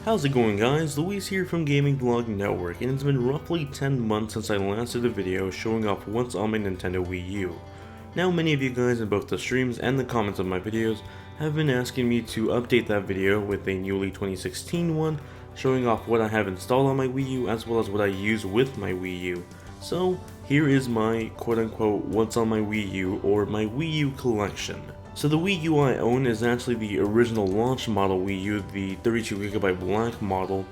How's it going, guys? Luis here from Gaming Vlog Network, and it's been roughly 10 months since I last did a video showing off what's on my Nintendo Wii U. Now, many of you guys in both the streams and the comments of my videos have been asking me to update that video with a newly 2016 one, showing off what I have installed on my Wii U as well as what I use with my Wii U. So, here is my quote-unquote what's on my Wii U or my Wii U collection. So the Wii U I own is actually the original launch model Wii U, the 32GB black model,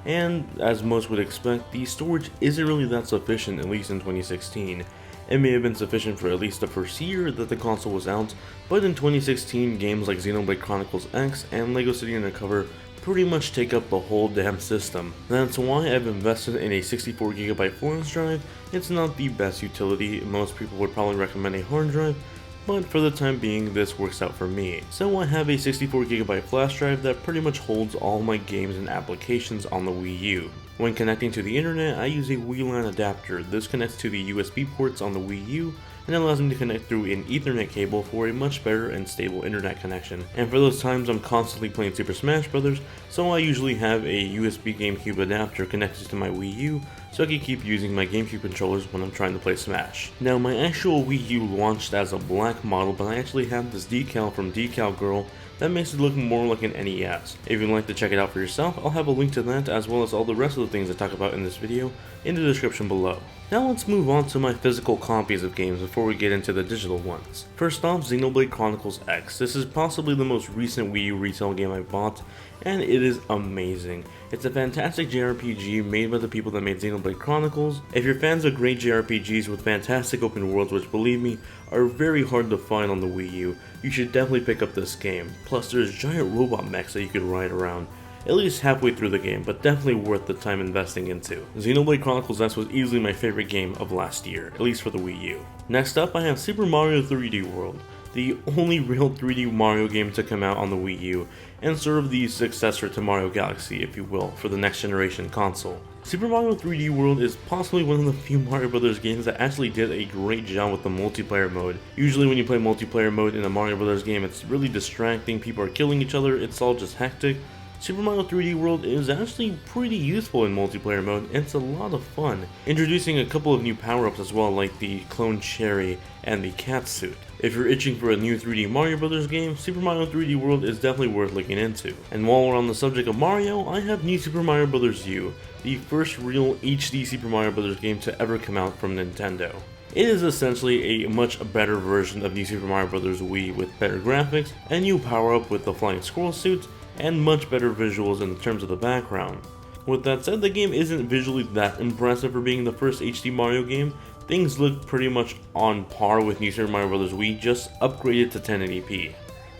and as most would expect, the storage isn't really that sufficient, at least in 2016. It may have been sufficient for at least the first year that the console was out, but in 2016 games like Xenoblade Chronicles X and LEGO City Undercover pretty much take up the whole damn system. That's why I've invested in a 64GB flash drive. It's not the best utility, most people would probably recommend a hard drive, but for the time being this works out for me. So I have a 64GB flash drive that pretty much holds all my games and applications on the Wii U. When connecting to the internet, I use a WLAN adapter. This connects to the USB ports on the Wii U and allows me to connect through an Ethernet cable for a much better and stable internet connection. And for those times I'm constantly playing Super Smash Bros., so I usually have a USB GameCube adapter connected to my Wii U so I can keep using my GameCube controllers when I'm trying to play Smash. Now, my actual Wii U launched as a black model, but I actually have this decal from Decal Girl that makes it look more like an NES. If you'd like to check it out for yourself, I'll have a link to that as well as all the rest of the things I talk about in this video in the description below. Now let's move on to my physical copies of games before we get into the digital ones. First off, Xenoblade Chronicles X. This is possibly the most recent Wii U retail game I bought, and it is amazing. It's a fantastic JRPG made by the people that made Xenoblade Chronicles. If you're fans of great JRPGs with fantastic open worlds, which believe me, are very hard to find on the Wii U, you should definitely pick up this game. Plus there's giant robot mechs that you could ride around, at least halfway through the game, but definitely worth the time investing into. Xenoblade Chronicles X was easily my favorite game of last year, at least for the Wii U. Next up I have Super Mario 3D World, the only real 3D Mario game to come out on the Wii U, and sort of the successor to Mario Galaxy, if you will, for the next generation console. Super Mario 3D World is possibly one of the few Mario Bros. Games that actually did a great job with the multiplayer mode. Usually when you play multiplayer mode in a Mario Bros. Game, it's really distracting, people are killing each other, it's all just hectic. Super Mario 3D World is actually pretty useful in multiplayer mode, and it's a lot of fun, introducing a couple of new power-ups as well, like the Clone Cherry and the Cat Suit. If you're itching for a new 3D Mario Bros. Game, Super Mario 3D World is definitely worth looking into. And while we're on the subject of Mario, I have New Super Mario Bros. U, the first real HD Super Mario Bros. Game to ever come out from Nintendo. It is essentially a much better version of New Super Mario Bros. Wii with better graphics, a new power-up with the flying squirrel suit, and much better visuals in terms of the background. With that said, the game isn't visually that impressive for being the first HD Mario game. Things look pretty much on par with New Super Mario Bros. Wii, just upgraded to 1080p.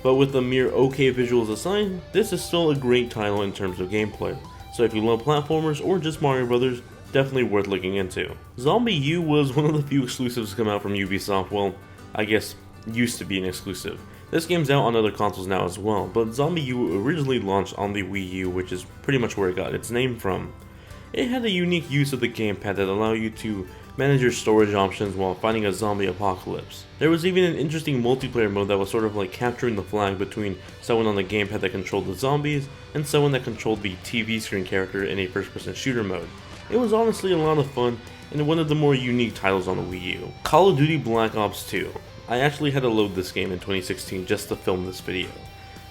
But with the mere okay visuals aside, this is still a great title in terms of gameplay. So if you love platformers or just Mario Bros., definitely worth looking into. Zombie U was one of the few exclusives to come out from Ubisoft, well, I guess used to be an exclusive. This game's out on other consoles now as well, but Zombie U originally launched on the Wii U, which is pretty much where it got its name from. It had a unique use of the gamepad that allowed you to manage your storage options while fighting a zombie apocalypse. There was even an interesting multiplayer mode that was sort of like capturing the flag between someone on the gamepad that controlled the zombies and someone that controlled the TV screen character in a first-person shooter mode. It was honestly a lot of fun and one of the more unique titles on the Wii U. Call of Duty Black Ops 2. I actually had to load this game in 2016 just to film this video.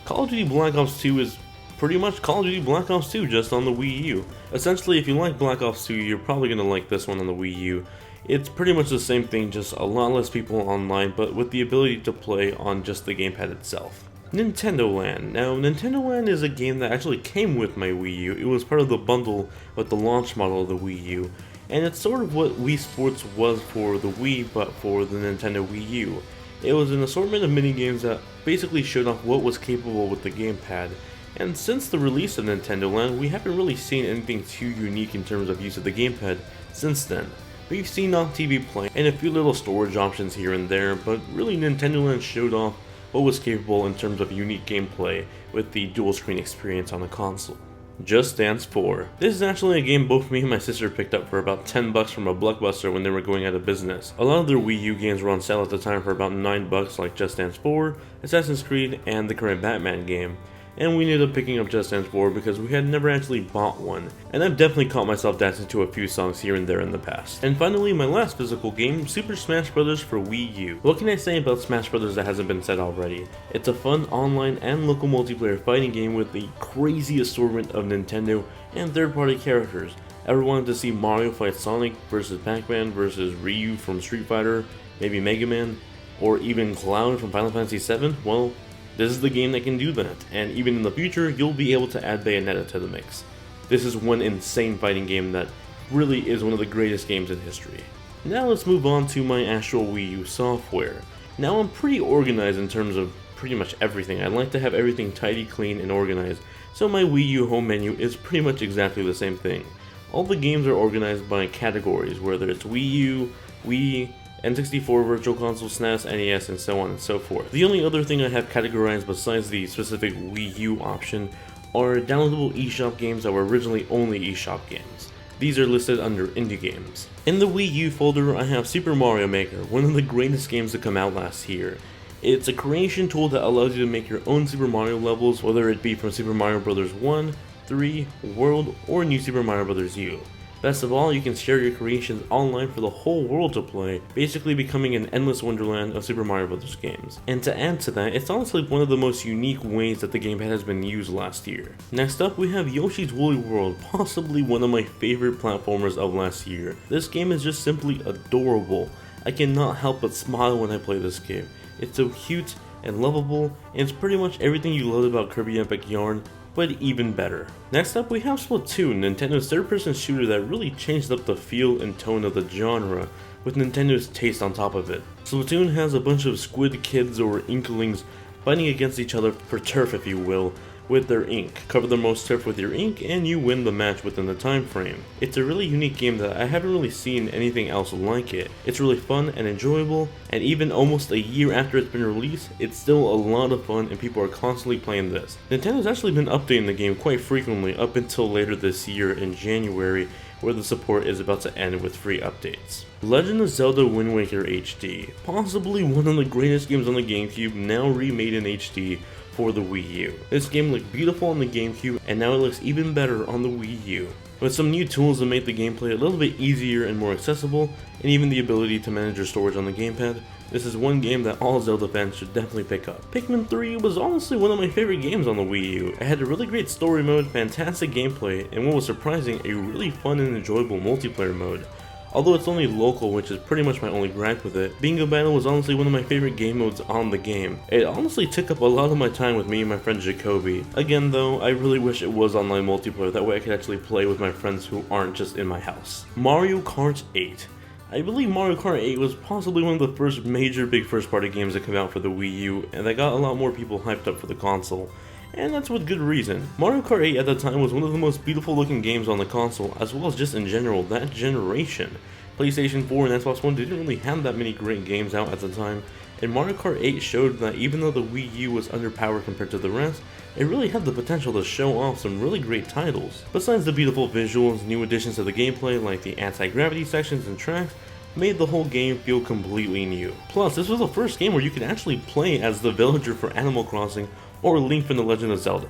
Call of Duty Black Ops 2 is pretty much Call of Duty Black Ops 2 just on the Wii U. Essentially, if you like Black Ops 2, you're probably going to like this one on the Wii U. It's pretty much the same thing, just a lot less people online, but with the ability to play on just the gamepad itself. Nintendo Land. Now, Nintendo Land is a game that actually came with my Wii U. It was part of the bundle with the launch model of the Wii U. And it's sort of what Wii Sports was for the Wii, but for the Nintendo Wii U. It was an assortment of minigames that basically showed off what was capable with the gamepad. And since the release of Nintendo Land, we haven't really seen anything too unique in terms of use of the gamepad since then. We've seen off-TV play and a few little storage options here and there, but really Nintendo Land showed off what was capable in terms of unique gameplay with the dual screen experience on the console. Just Dance 4. This is actually a game both me and my sister picked up for about $10 from a Blockbuster when they were going out of business. A lot of their Wii U games were on sale at the time for about $9 like Just Dance 4, Assassin's Creed, and the current Batman game. and we ended up picking up Just Dance 4 because we had never actually bought one, and I've definitely caught myself dancing to a few songs here and there in the past. And finally, my last physical game, Super Smash Bros. For Wii U. What can I say about Smash Bros. That hasn't been said already? It's a fun online and local multiplayer fighting game with the crazy assortment of Nintendo and third-party characters. Ever wanted to see Mario fight Sonic versus Pac-Man versus Ryu from Street Fighter, maybe Mega Man, or even Cloud from Final Fantasy VII? Well, this is the game that can do that, and even in the future, you'll be able to add Bayonetta to the mix. This is one insane fighting game that really is one of the greatest games in history. Now let's move on to my actual Wii U software. Now I'm pretty organized in terms of pretty much everything. I like to have everything tidy, clean, and organized, so my Wii U home menu is pretty much exactly the same thing. All the games are organized by categories, whether it's Wii U, Wii, N64, Virtual Console, SNES, NES, and so on and so forth. The only other thing I have categorized besides the specific Wii U option are downloadable eShop games that were originally only eShop games. These are listed under indie games. In the Wii U folder, I have Super Mario Maker, one of the greatest games to come out last year. It's a creation tool that allows you to make your own Super Mario levels, whether it be from Super Mario Bros. 1, 3, World, or New Super Mario Bros. U. Best of all, you can share your creations online for the whole world to play, basically becoming an endless wonderland of Super Mario Bros. Games. And to add to that, it's honestly one of the most unique ways that the gamepad has been used last year. Next up, we have Yoshi's Woolly World, possibly one of my favorite platformers of last year. This game is just simply adorable. I cannot help but smile when I play this game. It's so cute and lovable, and it's pretty much everything you love about Kirby Epic Yarn, but even better. Next up, we have Splatoon, Nintendo's third-person shooter that really changed up the feel and tone of the genre, with Nintendo's taste on top of it. Splatoon has a bunch of squid kids or inklings fighting against each other for turf, if you will, with their ink. Cover the most turf with your ink and you win the match within the time frame. It's a really unique game that I haven't really seen anything else like it. It's really fun and enjoyable, and even almost a year after it's been released, it's still a lot of fun and people are constantly playing this. Nintendo's actually been updating the game quite frequently up until later this year in January, where the support is about to end with free updates. Legend of Zelda Wind Waker HD, possibly one of the greatest games on the GameCube, now remade in HD for the Wii U. This game looked beautiful on the GameCube, and now it looks even better on the Wii U. With some new tools that make the gameplay a little bit easier and more accessible, and even the ability to manage your storage on the gamepad, this is one game that all Zelda fans should definitely pick up. Pikmin 3 was honestly one of my favorite games on the Wii U. It had a really great story mode, fantastic gameplay, and what was surprising, a really fun and enjoyable multiplayer mode. Although it's only local, which is pretty much my only gripe with it, Bingo Battle was honestly one of my favorite game modes on the game. It honestly took up a lot of my time with me and my friend Jacoby. Again though, I really wish it was online multiplayer, that way I could actually play with my friends who aren't just in my house. Mario Kart 8. I believe Mario Kart 8 was possibly one of the first major big first party games that came out for the Wii U, and that got a lot more people hyped up for the console. And that's with good reason. Mario Kart 8 at the time was one of the most beautiful looking games on the console, as well as just in general, that generation. PlayStation 4 and Xbox One didn't really have that many great games out at the time, and Mario Kart 8 showed that even though the Wii U was underpowered compared to the rest, it really had the potential to show off some really great titles. Besides the beautiful visuals, new additions to the gameplay like the anti-gravity sections and tracks made the whole game feel completely new. Plus, this was the first game where you could actually play as the villager for Animal Crossing or Link from The Legend of Zelda.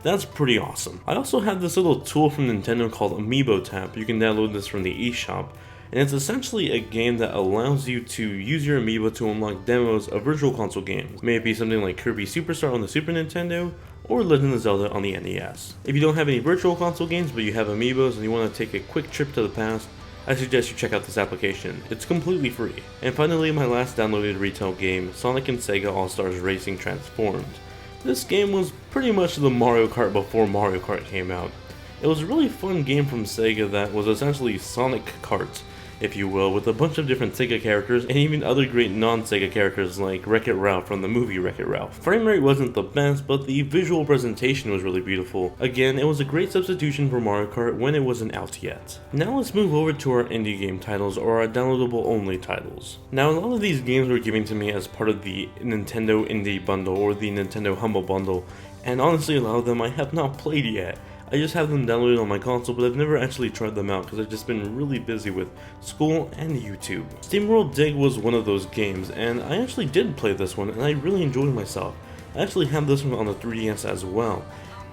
That's pretty awesome. I also have this little tool from Nintendo called Amiibo Tap. You can download this from the eShop, and it's essentially a game that allows you to use your amiibo to unlock demos of Virtual Console games. May it be something like Kirby Superstar on the Super Nintendo, or Legend of Zelda on the NES. If you don't have any Virtual Console games but you have amiibos and you want to take a quick trip to the past, I suggest you check out this application. It's completely free. And finally, my last downloaded retail game, Sonic and Sega All-Stars Racing Transformed. This game was pretty much the Mario Kart before Mario Kart came out. It was a really fun game from Sega that was essentially Sonic Kart, if you will, with a bunch of different Sega characters and even other great non-Sega characters like Wreck-It Ralph from the movie Wreck-It Ralph. Frame rate wasn't the best, but the visual presentation was really beautiful. Again, it was a great substitution for Mario Kart when it wasn't out yet. Now let's move over to our indie game titles, or our downloadable only titles. Now a lot of these games were given to me as part of the Nintendo Indie Bundle or the Nintendo Humble Bundle, and honestly a lot of them I have not played yet. I just have them downloaded on my console, but I've never actually tried them out because I've just been really busy with school and YouTube. SteamWorld Dig was one of those games, and I actually did play this one and I really enjoyed myself. I actually have this one on the 3DS as well.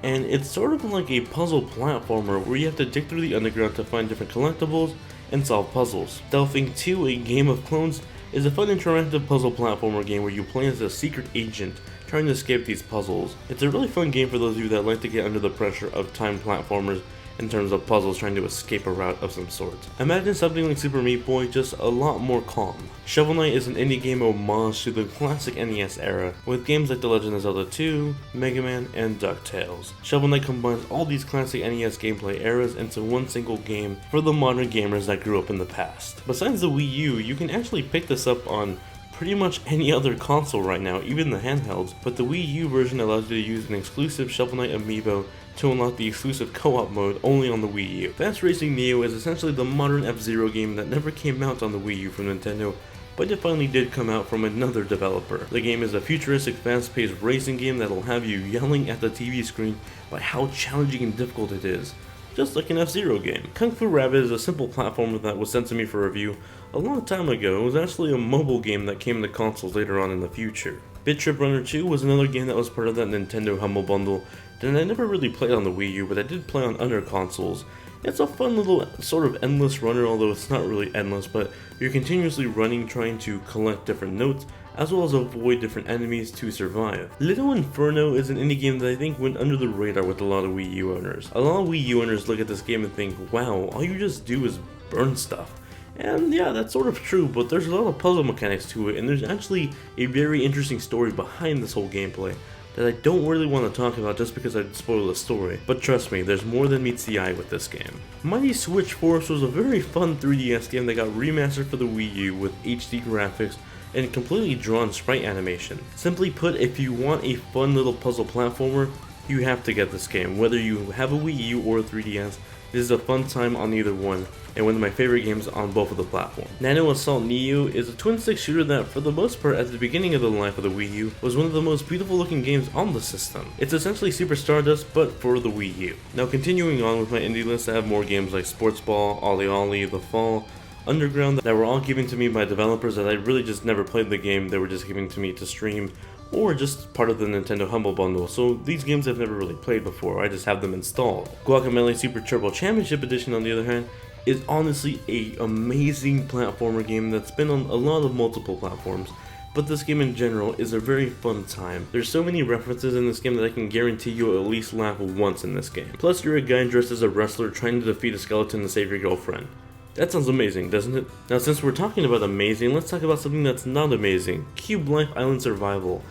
And it's sort of like a puzzle platformer where you have to dig through the underground to find different collectibles and solve puzzles. Stealthing 2, a Game of Clones, is a fun interactive puzzle platformer game where you play as a secret agent trying to escape these puzzles. It's a really fun game for those of you that like to get under the pressure of timed platformers in terms of puzzles trying to escape a route of some sort. Imagine something like Super Meat Boy, just a lot more calm. Shovel Knight is an indie game homage to the classic NES era, with games like The Legend of Zelda 2, Mega Man, and DuckTales. Shovel Knight combines all these classic NES gameplay eras into one single game for the modern gamers that grew up in the past. Besides the Wii U, you can actually pick this up on pretty much any other console right now, even the handhelds, but the Wii U version allows you to use an exclusive Shovel Knight amiibo to unlock the exclusive co-op mode only on the Wii U. Fast Racing Neo is essentially the modern F-Zero game that never came out on the Wii U from Nintendo, but it finally did come out from another developer. The game is a futuristic, fast-paced racing game that'll have you yelling at the TV screen by how challenging and difficult it is, just like an F-Zero game. Kung Fu Rabbit is a simple platformer that was sent to me for review a long time ago. It was actually a mobile game that came to consoles later on in the future. Bit Trip Runner 2 was another game that was part of that Nintendo Humble Bundle that I never really played on the Wii U, but I did play on other consoles. It's a fun little sort of endless runner, although it's not really endless, but you're continuously running trying to collect different notes, as well as avoid different enemies to survive. Little Inferno is an indie game that I think went under the radar with a lot of Wii U owners. A lot of Wii U owners look at this game and think, wow, all you just do is burn stuff. And yeah, that's sort of true, but there's a lot of puzzle mechanics to it, and there's actually a very interesting story behind this whole gameplay that I don't really want to talk about just because I'd spoil the story. But trust me, there's more than meets the eye with this game. Mighty Switch Force was a very fun 3DS game that got remastered for the Wii U with HD graphics and completely drawn sprite animation. Simply put, if you want a fun little puzzle platformer, you have to get this game. Whether you have a Wii U or a 3DS, this is a fun time on either one, and one of my favorite games on both of the platforms. Nano Assault Neo is a twin-stick shooter that, for the most part, at the beginning of the life of the Wii U, was one of the most beautiful looking games on the system. It's essentially Super Stardust, but for the Wii U. Now continuing on with my indie list, I have more games like Sports Ball, Ollie Ollie, The Fall, Underground that were all given to me by developers that I really just never played the game, they were just giving to me to stream, or just part of the Nintendo Humble Bundle, so these games I've never really played before, I just have them installed. Guacamelee Super Turbo Championship Edition, on the other hand, is honestly an amazing platformer game that's been on a lot of multiple platforms, but this game in general is a very fun time. There's so many references in this game that I can guarantee you'll at least laugh once in this game. Plus you're a guy dressed as a wrestler trying to defeat a skeleton to save your girlfriend. That sounds amazing, doesn't it? Now since we're talking about amazing, let's talk about something that's not amazing. Cube Life Island Survival.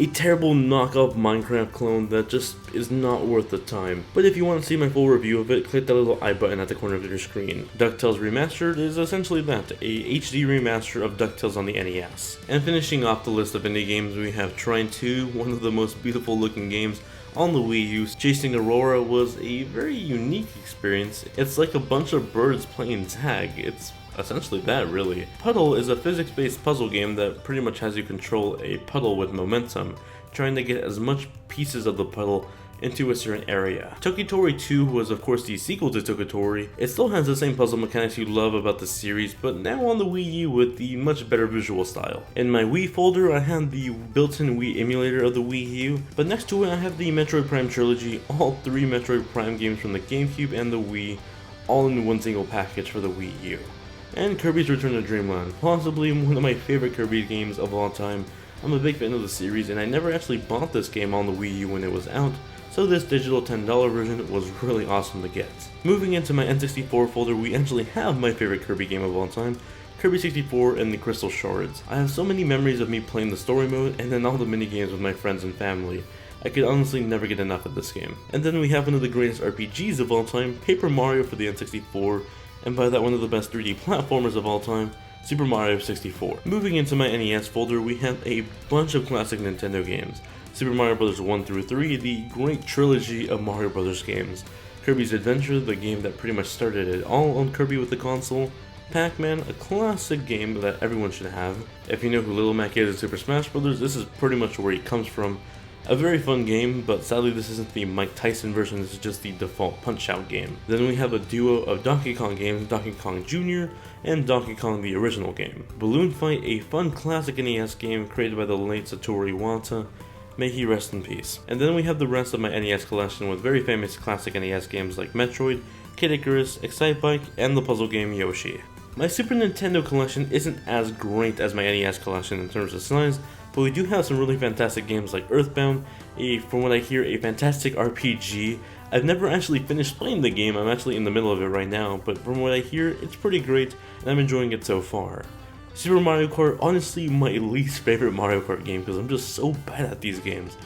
A terrible knockoff Minecraft clone that just is not worth the time. But if you want to see my full review of it, click that little I button at the corner of your screen. DuckTales Remastered is essentially that, a HD remaster of DuckTales on the NES. And finishing off the list of indie games, we have Trine 2, one of the most beautiful looking games on the Wii U. Chasing Aurora was a very unique experience. It's like a bunch of birds playing tag. It's essentially that, really. Puddle is a physics-based puzzle game that pretty much has you control a puddle with momentum, trying to get as much pieces of the puddle into a certain area. Tokitori 2 was of course the sequel to Tokitori. It still has the same puzzle mechanics you love about the series, but now on the Wii U with the much better visual style. In my Wii folder I have the built-in Wii emulator of the Wii U, but next to it I have the Metroid Prime trilogy, all three Metroid Prime games from the GameCube and the Wii, all in one single package for the Wii U. And Kirby's Return to Dreamland, possibly one of my favorite Kirby games of all time. I'm a big fan of the series and I never actually bought this game on the Wii U when it was out, so this digital $10 version was really awesome to get. Moving into my N64 folder, we actually have my favorite Kirby game of all time, Kirby 64 and the Crystal Shards. I have so many memories of me playing the story mode and then all the minigames with my friends and family. I could honestly never get enough of this game. And then we have one of the greatest RPGs of all time, Paper Mario for the N64, and by that one of the best 3D platformers of all time, Super Mario 64. Moving into my NES folder, we have a bunch of classic Nintendo games. Super Mario Bros. 1 through 3, the great trilogy of Mario Bros. Games. Kirby's Adventure, the game that pretty much started it all on Kirby with the console. Pac-Man, a classic game that everyone should have. If you know who Little Mac is in Super Smash Bros., this is pretty much where he comes from. A very fun game, but sadly this isn't the Mike Tyson version, this is just the default Punch-Out game. Then we have a duo of Donkey Kong games, Donkey Kong Jr. and Donkey Kong the original game. Balloon Fight, a fun classic NES game created by the late Satoru Iwata. May he rest in peace. And then we have the rest of my NES collection with very famous classic NES games like Metroid, Kid Icarus, Excitebike, and the puzzle game Yoshi. My Super Nintendo collection isn't as great as my NES collection in terms of size, but we do have some really fantastic games like Earthbound, from what I hear, a fantastic RPG. I've never actually finished playing the game, I'm actually in the middle of it right now, but from what I hear, it's pretty great, and I'm enjoying it so far. Super Mario Kart, honestly my least favorite Mario Kart game because I'm just so bad at these games.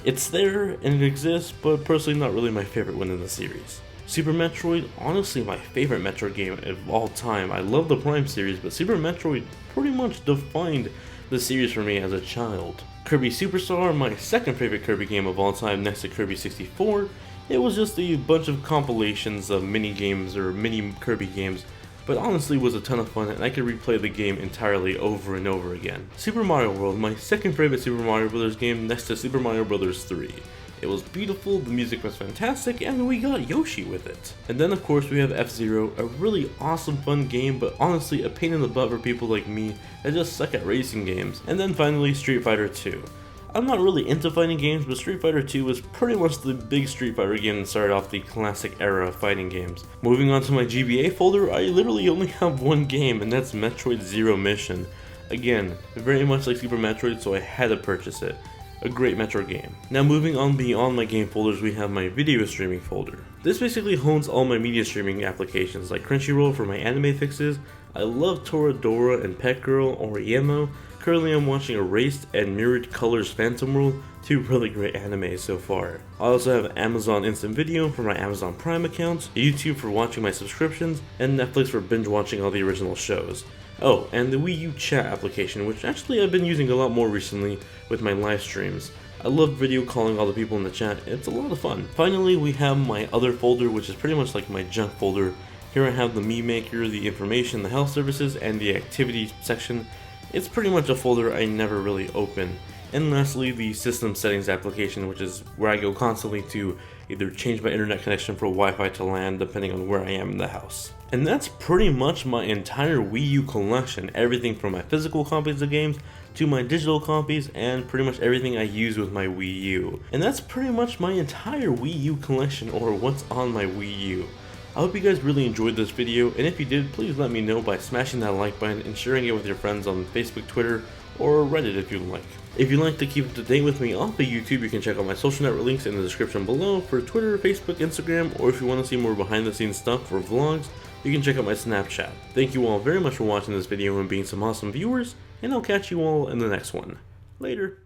It's there, and it exists, but personally not really my favorite one in the series. Super Metroid, honestly my favorite Metroid game of all time. I love the Prime series, but Super Metroid pretty much defined the series for me as a child. Kirby Superstar, my second favorite Kirby game of all time next to Kirby 64. It was just a bunch of compilations of mini games or mini Kirby games, but honestly was a ton of fun and I could replay the game entirely over and over again. Super Mario World, my second favorite Super Mario Bros. Game next to Super Mario Bros. 3. It was beautiful, the music was fantastic, and we got Yoshi with it. And then of course we have F-Zero, a really awesome fun game, but honestly a pain in the butt for people like me that just suck at racing games. And then finally Street Fighter 2. I'm not really into fighting games, but Street Fighter 2 was pretty much the big Street Fighter game that started off the classic era of fighting games. Moving on to my GBA folder, I literally only have one game, and that's Metroid Zero Mission. Again, very much like Super Metroid, so I had to purchase it. A great Metroid game. Now moving on beyond my game folders, we have my video streaming folder. This basically holds all my media streaming applications like Crunchyroll for my anime fixes. I love Toradora and Pet Girl or Yemo. Currently I'm watching Erased and Mirrored Colors Phantom World, two really great animes so far. I also have Amazon Instant Video for my Amazon Prime account, YouTube for watching my subscriptions, and Netflix for binge watching all the original shows. Oh, and the Wii U chat application, which actually I've been using a lot more recently with my live streams. I love video calling all the people in the chat, it's a lot of fun. Finally, we have my other folder, which is pretty much like my junk folder. Here I have the Mii Maker, the information, the health services, and the activity section. It's pretty much a folder I never really open. And lastly, the system settings application, which is where I go constantly to either change my internet connection for Wi-Fi to LAN, depending on where I am in the house. And that's pretty much my entire Wii U collection, everything from my physical copies of games to my digital copies and pretty much everything I use with my Wii U. And that's pretty much my entire Wii U collection, or what's on my Wii U. I hope you guys really enjoyed this video, and if you did, please let me know by smashing that like button and sharing it with your friends on Facebook, Twitter, or Reddit if you'd like. If you'd like to keep up to date with me off of YouTube, you can check out my social network links in the description below for Twitter, Facebook, Instagram, or if you want to see more behind the scenes stuff or vlogs, you can check out my Snapchat. Thank you all very much for watching this video and being some awesome viewers, and I'll catch you all in the next one. Later.